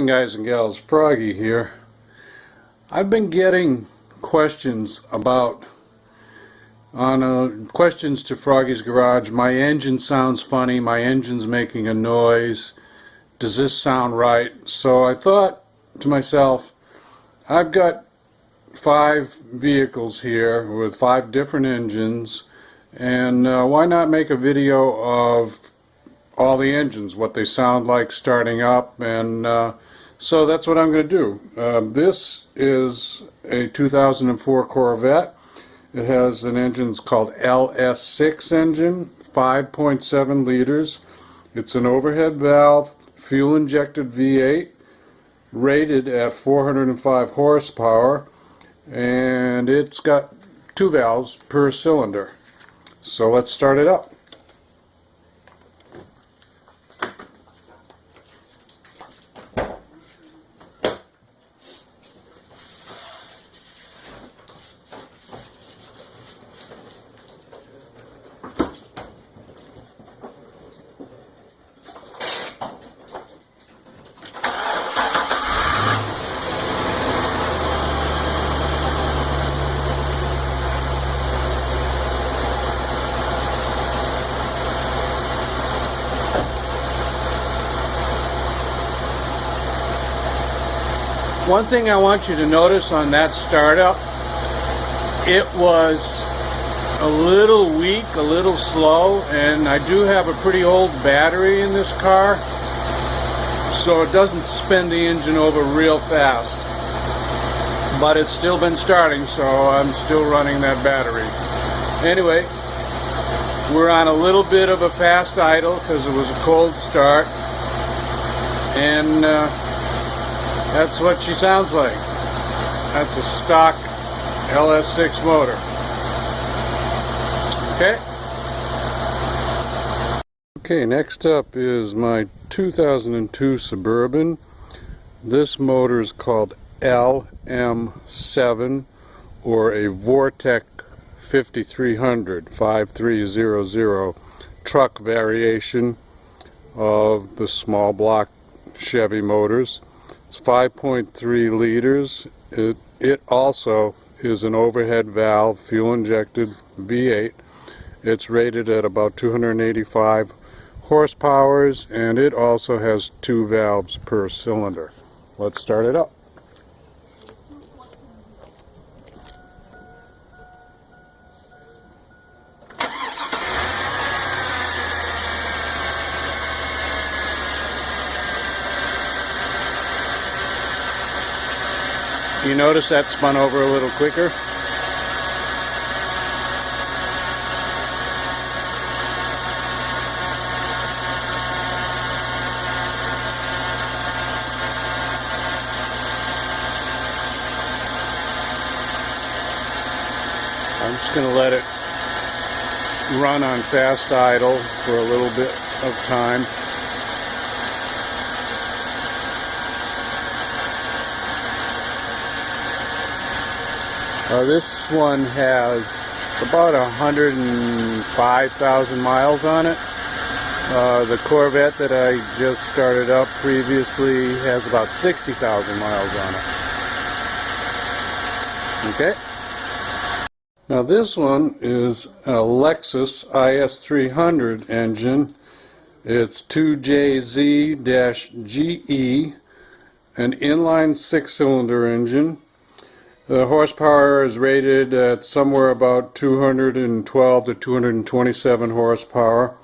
Guys and gals, Froggy here. I've been getting questions questions to Froggy's Garage. My engine sounds funny, my engine's making a noise, does this sound right? So I thought to myself, I've got 5 vehicles here with 5 different engines, and why not make a video of all the engines, what they sound like starting up, and so that's what I'm going to do. This is a 2004 Corvette. It has an engine called LS6 engine, 5.7 liters. It's an overhead valve, fuel injected V8, rated at 405 horsepower, and it's got 2 valves per cylinder. So let's start it up. One thing I want you to notice on that startup, it was a little weak, a little slow, and I do have a pretty old battery in this car, so it doesn't spin the engine over real fast. But it's still been starting, so I'm still running that battery. Anyway, we're on a little bit of a fast idle because it was a cold start, and that's what she sounds like. That's a stock LS6 motor. Okay, next up is my 2002 Suburban. This motor is called LM7, or a vortec 5300 truck variation of the small block Chevy motors. It's 5.3 liters. It also is an overhead valve, fuel injected V8. It's rated at about 285 horsepower, and it also has 2 valves per cylinder. Let's start it up. You notice that spun over a little quicker? I'm just going to let it run on fast idle for a little bit of time. This one has about 105,000 miles on it. The Corvette that I just started up previously has about 60,000 miles on it. Okay. Now this one is a Lexus IS300 engine. It's 2JZ-GE, an inline 6-cylinder engine. The horsepower is rated at somewhere about 212 to 227 horsepower.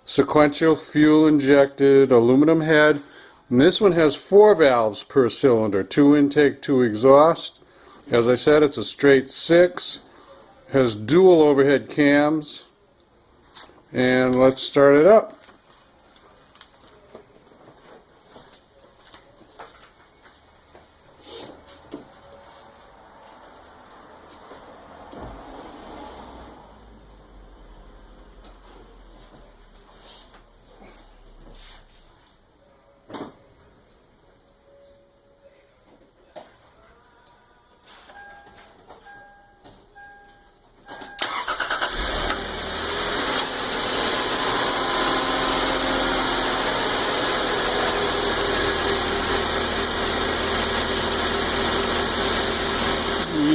Sequential fuel injected aluminum head. And this one has 4 valves per cylinder, 2 intake, 2 exhaust. As I said, it's a straight 6. Has dual overhead cams. And let's start it up.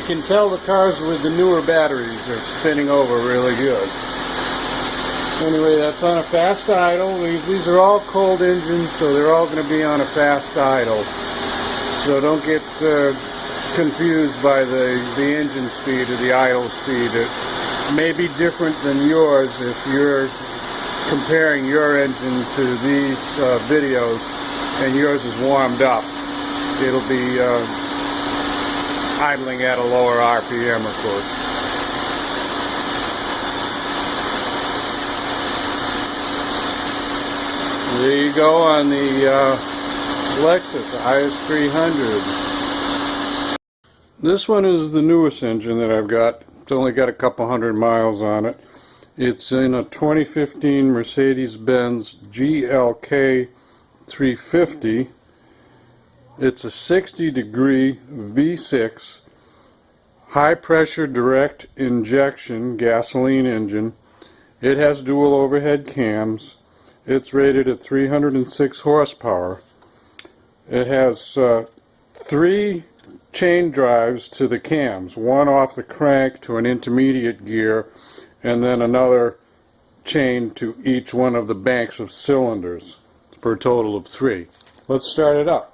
can tell the cars with the newer batteries are spinning over really good. Anyway, that's on a fast idle. These are all cold engines, so they're all going to be on a fast idle. So don't get confused by the engine speed or the idle speed. It may be different than yours if you're comparing your engine to these videos and yours is warmed up. It'll be idling at a lower RPM, of course. There you go on the Lexus IS300. This one is the newest engine that I've got. It's only got a couple hundred miles on it. It's in a 2015 Mercedes-Benz GLK 350. It's a 60-degree V6 high-pressure direct injection gasoline engine. It has dual overhead cams. It's rated at 306 horsepower. It has 3 chain drives to the cams, one off the crank to an intermediate gear, and then another chain to each one of the banks of cylinders, for a total of 3. Let's start it up.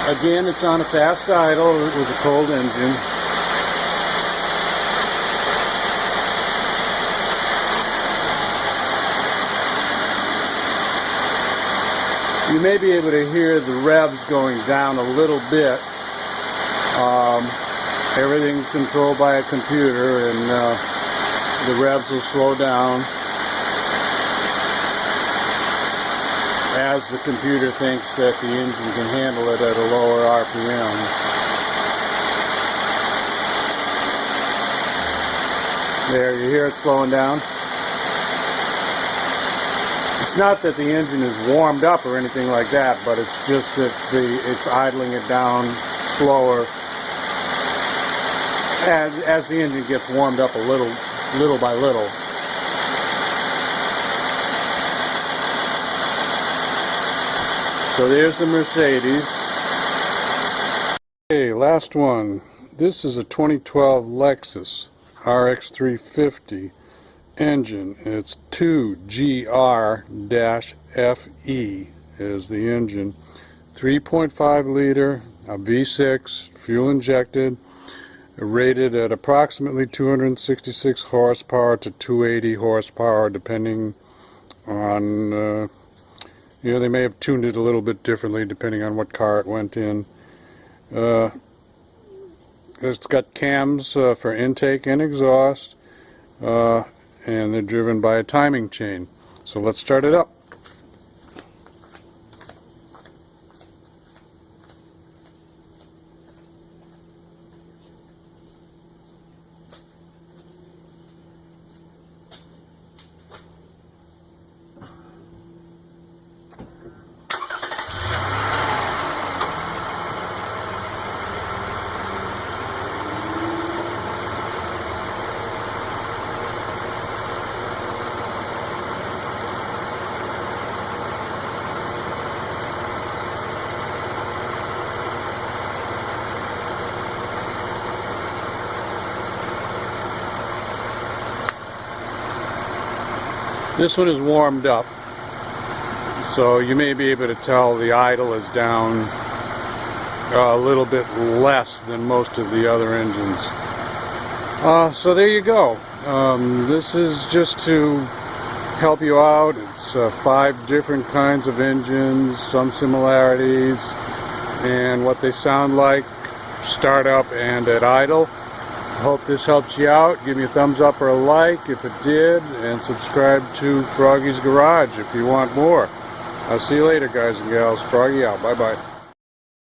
Again, it's on a fast idle with a cold engine. You may be able to hear the revs going down a little bit. Everything's controlled by a computer, and the revs will slow down as the computer thinks that the engine can handle it at a lower RPM. There, you hear it slowing down? It's not that the engine is warmed up or anything like that, but it's just that it's idling it down slower as the engine gets warmed up a little by little. So there's the Mercedes. Okay, last one. This is a 2012 Lexus RX 350 engine. It's 2GR-FE is the engine. 3.5 liter, a V6, fuel injected, rated at approximately 266 horsepower to 280 horsepower, depending on you know, they may have tuned it a little bit differently depending on what car it went in. It's got cams for intake and exhaust, and they're driven by a timing chain. So let's start it up. This one is warmed up, so you may be able to tell the idle is down a little bit less than most of the other engines. So there you go. This is just to help you out. It's 5 different kinds of engines, some similarities, and what they sound like start up and at idle. I hope this helps you out. Give me a thumbs up or a like if it did, and subscribe to Froggy's Garage if you want more. I'll see you later, guys and gals. Froggy out. Bye-bye.